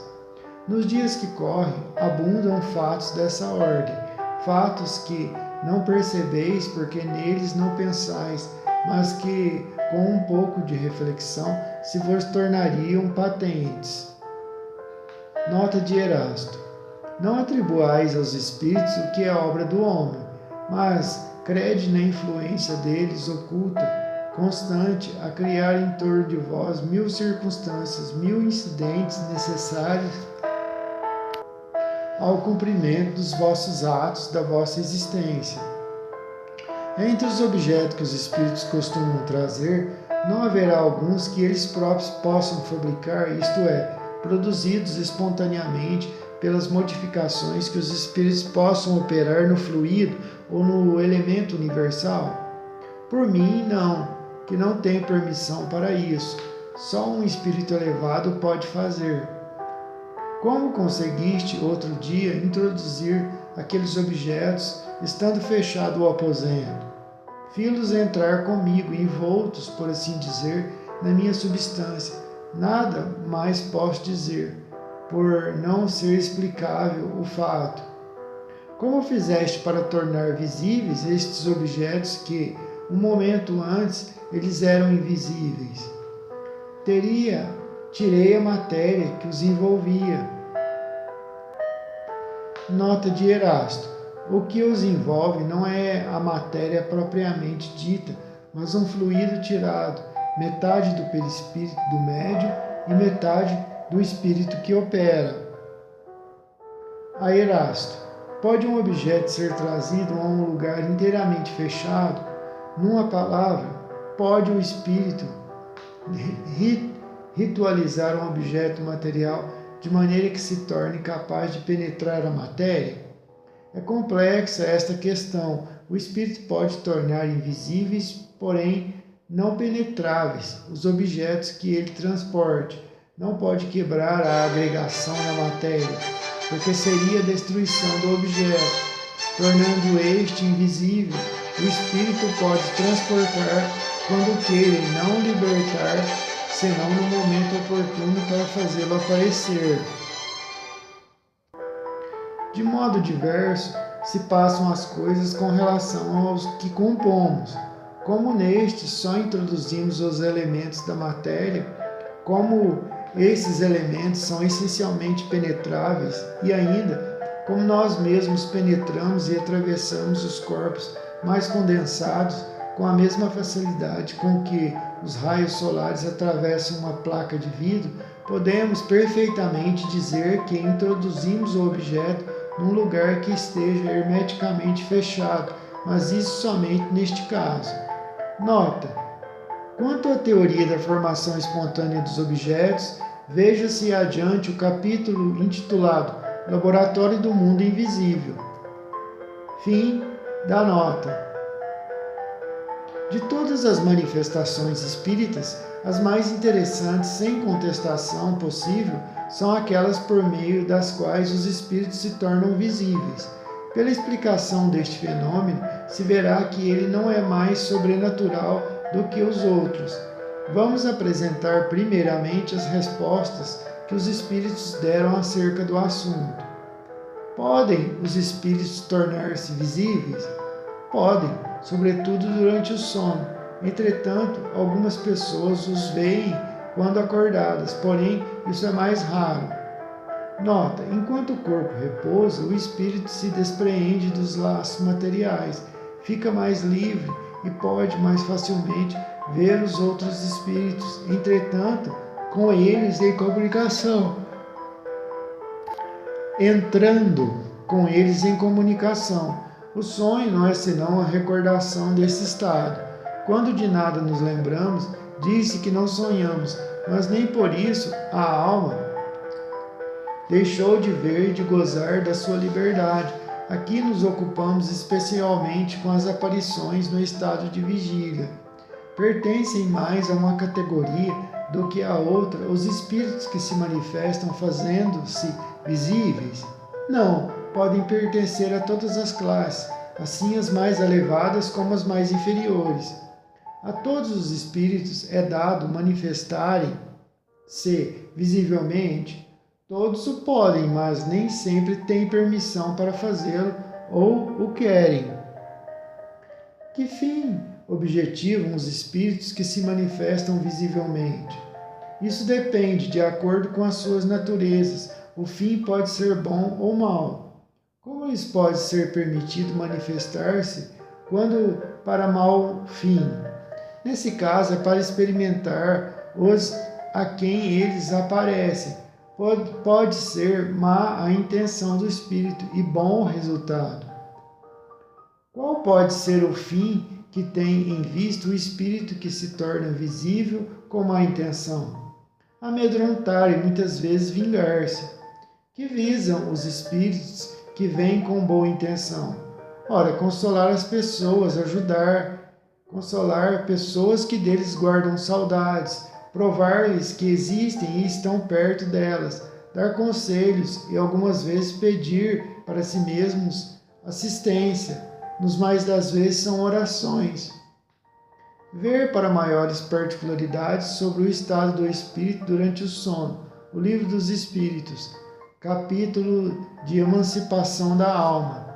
Nos dias que correm, abundam fatos dessa ordem, fatos que não percebeis porque neles não pensais, mas que, com um pouco de reflexão, se vos tornariam patentes. Nota de Erasto. Não atribuais aos espíritos o que é obra do homem, mas crede na influência deles oculta, constante, a criar em torno de vós 1000 circunstâncias, 1000 incidentes necessários ao cumprimento dos vossos atos, da vossa existência. Entre os objetos que os espíritos costumam trazer, não haverá alguns que eles próprios possam fabricar, isto é, produzidos espontaneamente pelas modificações que os espíritos possam operar no fluido ou no elemento universal? Por mim, não, que não tenho permissão para isso. Só um espírito elevado pode fazer. Como conseguiste outro dia introduzir aqueles objetos, estando fechado o aposento? Fi-los entrar comigo, envoltos, por assim dizer, na minha substância. Nada mais posso dizer, por não ser explicável o fato. Como fizeste para tornar visíveis estes objetos que, um momento antes, eles eram invisíveis? Tirei a matéria que os envolvia. Nota de Erasto. O que os envolve não é a matéria propriamente dita, mas um fluido tirado, metade do perispírito do médium e metade do espírito que opera. A Erasto. Pode um objeto ser trazido a um lugar inteiramente fechado? Numa palavra, pode o espírito ritualizar um objeto material de maneira que se torne capaz de penetrar a matéria? É complexa esta questão. O espírito pode tornar invisíveis, porém não penetráveis, os objetos que ele transporte. Não pode quebrar a agregação na matéria, porque seria a destruição do objeto. Tornando este invisível, o espírito pode transportar quando queira e não libertar, senão no momento oportuno para fazê-lo aparecer. De modo diverso se passam as coisas com relação aos que compomos. Como neste só introduzimos os elementos da matéria, como esses elementos são essencialmente penetráveis e ainda, como nós mesmos penetramos e atravessamos os corpos mais condensados com a mesma facilidade com que os raios solares atravessam uma placa de vidro, podemos perfeitamente dizer que introduzimos o objeto num lugar que esteja hermeticamente fechado, mas isso somente neste caso. Nota: quanto à teoria da formação espontânea dos objetos, veja-se adiante o capítulo intitulado Laboratório do Mundo Invisível. Fim da nota. De todas as manifestações espíritas, as mais interessantes, sem contestação possível, são aquelas por meio das quais os espíritos se tornam visíveis. Pela explicação deste fenômeno, se verá que ele não é mais sobrenatural do que os outros. Vamos apresentar primeiramente as respostas que os espíritos deram acerca do assunto. Podem os espíritos tornar-se visíveis? Podem, sobretudo durante o sono. Entretanto, algumas pessoas os veem quando acordadas, porém isso é mais raro. Nota: enquanto o corpo repousa, o espírito se despreende dos laços materiais, fica mais livre e pode mais facilmente ver os outros espíritos, entretanto, com eles em comunicação. Entrando com eles em comunicação. O sonho não é senão a recordação desse estado. Quando de nada nos lembramos, disse que não sonhamos, mas nem por isso a alma deixou de ver e de gozar da sua liberdade. Aqui nos ocupamos especialmente com as aparições no estado de vigília. Pertencem mais a uma categoria do que a outra os espíritos que se manifestam fazendo-se visíveis? Não, podem pertencer a todas as classes, assim as mais elevadas como as mais inferiores. A todos os espíritos é dado manifestarem-se visivelmente. Todos o podem, mas nem sempre têm permissão para fazê-lo ou o querem. Que fim objetivam os espíritos que se manifestam visivelmente? Isso depende de acordo com as suas naturezas. O fim pode ser bom ou mau. Como lhes pode ser permitido manifestar-se quando para mau fim? Nesse caso é para experimentar os a quem eles aparecem. Pode ser má a intenção do espírito e bom o resultado. Qual pode ser o fim que tem em vista o espírito que se torna visível com má intenção? Amedrontar e muitas vezes vingar-se. Que visam os espíritos que vêm com boa intenção? Ora, consolar as pessoas, consolar pessoas que deles guardam saudades, provar-lhes que existem e estão perto delas, dar conselhos e algumas vezes pedir para si mesmos assistência. Nos mais das vezes são orações. Ver para maiores particularidades sobre o estado do espírito durante o sono. O Livro dos Espíritos, capítulo de emancipação da alma.